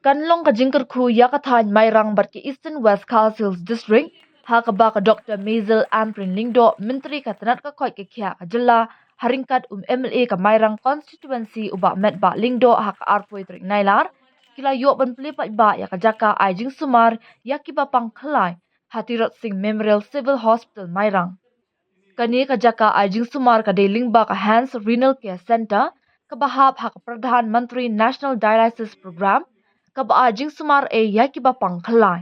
Kanlong ka jingkar khu yakathan mairang bat ki Eastern West Khas Hills District ha ka ba ka Dr. Maisel Amprin Lingdo Menteri ka tanat ka khoi ka khya ka jilla haringkat MLA ka mairang constituency uba met ba Lingdo ha ka arpoi trik nailar kila yo ban plipat ba ya ka jaka ai jing sumar yakiba pang khalai Hatirat Singh Memorial Civil Hospital mairang kani ka jaka ai jing sumar ka deling ba ka Hands Renal Care Center ka bahap ha ka Pradhan Mantri National Dialysis Program ka ba jing sumar e yaki ba pang khalai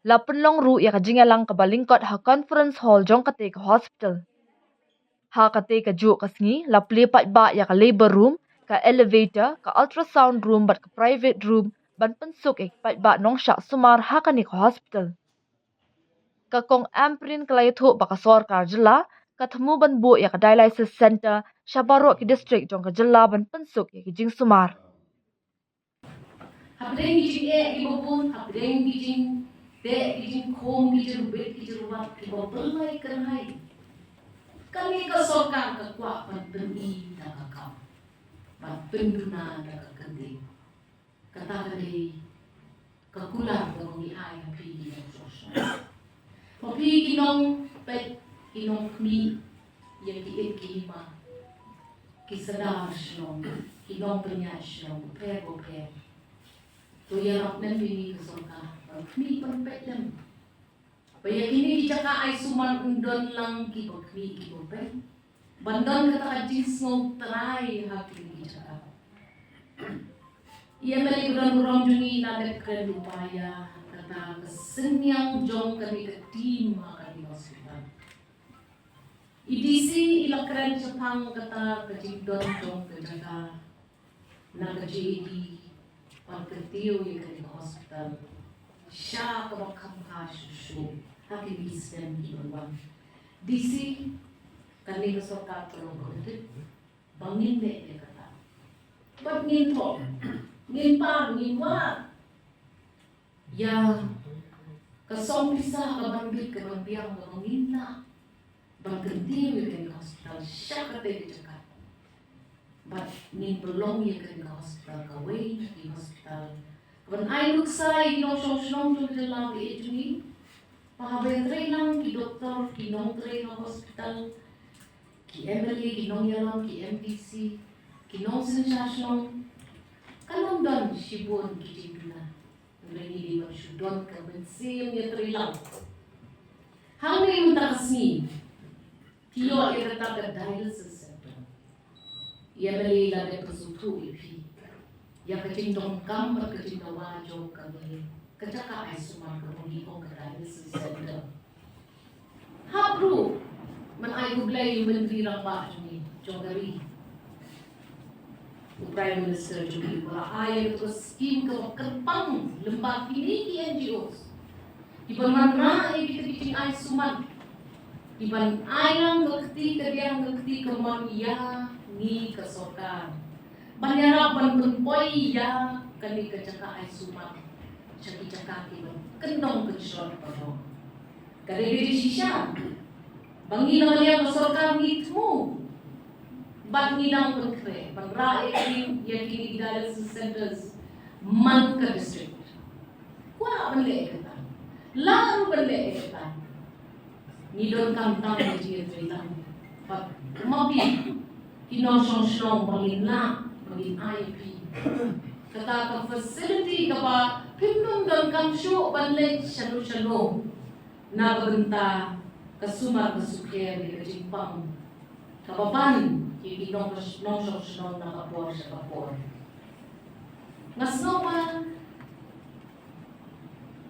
la penlong ru ya ka jingalang ka balingkot ha conference hall jong kate ka hospital ha kate ka ju ka sngi la ple pat ba ya ka labor room ka elevator ka ultrasound room bat ka private room ban pensuk ek pat ba nong sha sumar ha ka ni ka hospital ka kong amprin kalay tho ba ka sarkar jilla ka thmu ban bu ya ka dialysis center shabaro ki district jong ka jilla ban pensuk ya ki jing sumar Hapdeng gijing gibopun, hapdeng gijing gijing khom gijing bet gijing wat gibopun lai kerhai. Kami ka sorkar ka kwa pandemi da ka kam. Pat penduna da ka kendi. Kata kali ka kulang ka ngi ai hapi di sosok. Papi kinong pet kinong mi yang ki ma. Kisadar shnong, kinong penya shnong, pego. So yarap nan bini kesoka, kami penpedem. Paya kini dijaka ay suman undon lang kibokmi kibopen. Bandon kata kajis ngong terai hakini dijaka. Ia meli urang jungi nadet kren upaya kata kesenyang jong kami ketim kami hospital. IDC ila kren Jepang kata kejidon jong kejaka na kejidi. Pagkatiyo yung kanyang hospital, siya kabakang kasusyo, hakim istem ibawan. DC, kanyang sorka tulong kulit, bangin na iya kata. Ba't ngin po? Ngin pa, ngin wa? Ya, kasong pisa, kabanggit, kabangbiang, kabangin na. Pagkatiyo yung kanyang hospital, siya katay di jakat. But ni belong ya ke hospital kawai di hospital. When I look say song to the lang di ejuni, pahabai train lang ki doktor ki nong train hospital, ki MLA ki nong yalang ki MPC, ki nong sensation. Kalong don shibon ki jingna. Lagi di ba shudon ka bensim ya train lang. Hang ni muntakasni. Kiyo ya kata ka dialysis. Ia beli lada pesutu ipi. Ya kecing dongkam berkecing wajo kami. Kecaka ai sumar kami ong kadai sesenda. Habru man ai gublay menteri ramba ni jogari. Prime Minister juga para ai itu skim ke kerpang lembah kini ki NGOs. Di mana ai kita ai sumar. Di mana ai yang ngerti kediang ngerti kemania ni kesokan. Banyarapan penpoi ya kani kecaka ay sumat. Caki cakaki ban kendong kecor pado. Kare di sisa. Bangi naman yang kesokan gitu. Bangi nang pengkre. Panra yang kini dialysis centers Manka district. Wah balik kata. Lalu balik kata. Nidon kantang di cerita. Pat mapi. Kinong pangina, maging IP. Kata ka facility ka pa, pimnong dan kamsyo, banlay syalo-syalo. Nabaganta, kasumar kasuker, kajipang. Kapapan, kinong syong na kapor sa kapor. Ngasno pa,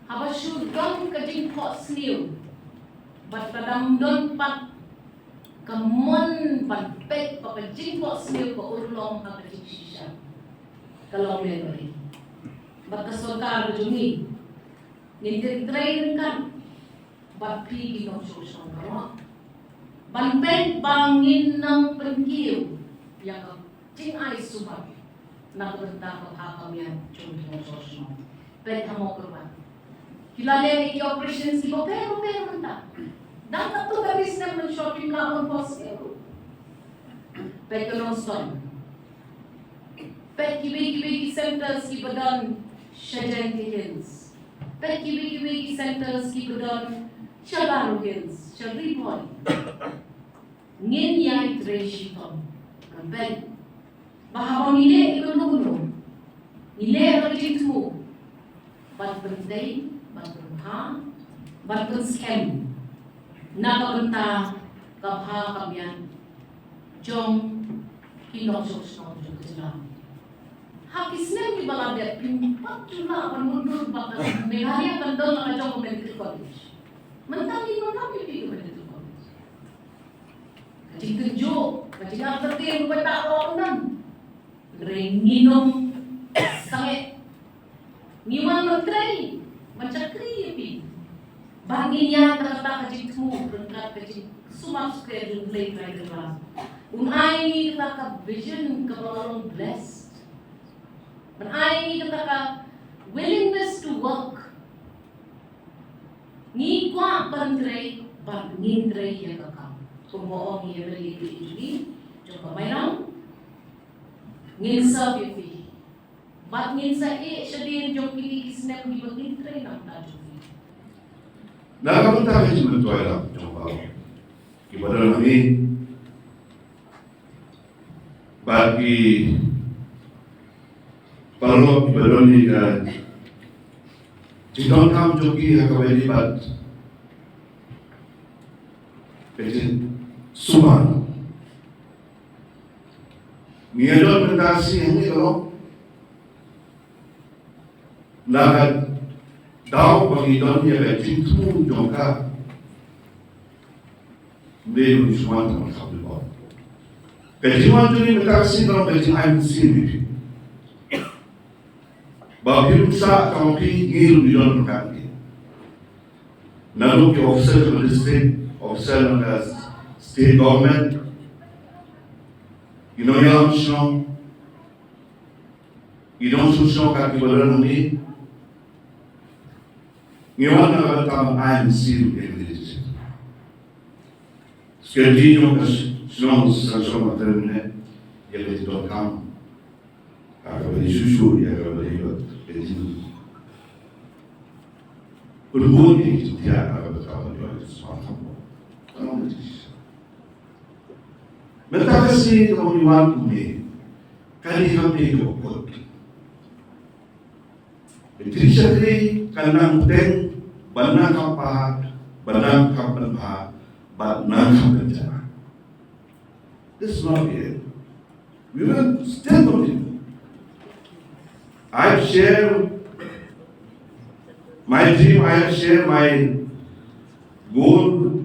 habasyudong kajingko sniw. Ba't padamdon pat kamon pagpek papajing po sniw ko urlong kapajing sisya kalong memory bagkasorkar jungi nintitrain kan bagpi ginong susong karo banpek bangin ng pengkiw yang cing ay subag nagbenta ko hakam yan chung ginong susong pek hamo kurban kilala ni operations ibo pero menta dapat tu garis na shopping ka on post pero. Pekelong stone. Pet kibi centers ki badan Shajan Hills. Pet kibi centers ki badan Shabaro Hills. Sharipon. Ngin yai treshipon. Kampel. Mahabang nile ikunukuno. Nile rajitmu. Bat bentay, bat bentha, bat scam. Nakabenta kabha kabyan. Jong kinoksos jong kejelang. Hakisnya di bawah dia pimpat juga akan mundur bahkan Meghalaya akan down akan medical college. Mentang pergi ke medical college. Kacing kejo, kacing arti yang berbeda orang renginum sangat ngiwan menteri mencakri pi. Banginya kata kacing semua berangkat kacing sumak sekali jumlah mereka kelas. Unai ini kita vision kebalang blessed. Unai ini kita willingness to work. Ni kuat berantrai, berngintrai ya kakak. Pembohong yang beli ini, coba mainan. Nginsa bibi. Bat nginsa sedih jom kini kisnep di berngintrai nak tajuk. Nakapunta kayo sa Mantuela, coba. Ibadah kami bagi parlok ibadah ni kan. Jika kamu joki hakawali bat, kasi suman. Ngiyadon mentasi ini kalau lahat daw Panginoon niya kay Jintu Jongka hindi yung suman na magkabilo. Kaya sinuman ito yung nagkakasin na kaya ayun sinipi. Bagay sa kampi ngiro niyon ng kampi. Naluk yung officer ng district, officer ng state government, inoyam siya, inonsusyo kakibalan ng ni, ngayon na katamang ayun sino yung leadership. Skerdinyo kasi sinong sasyon materinne, yung leadership kam, kakabali susu, yung kakabali yun, leadership. Ulbun yung tiya kakabali yun, sumatang mo. Anong leadership? Mentakasi ng iwan kumi, kanihang niyo po. Intrinsically, kanang ten, banang kapahat, banang kapanha, banang kapanjana. This is not it. We will still continue. I share my dream, I share my goal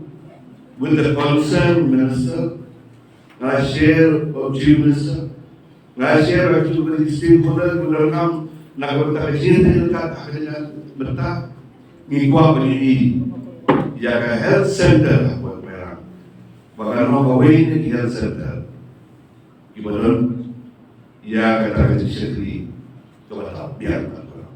with the concerned minister, I share of chief minister, I share with the stakeholders who will come. Nakapagtakasya yung katakas bata ngikwa pa ni yaga health center ako merang baka no kaway ni health center ibaron yaga takasya kli kabata biar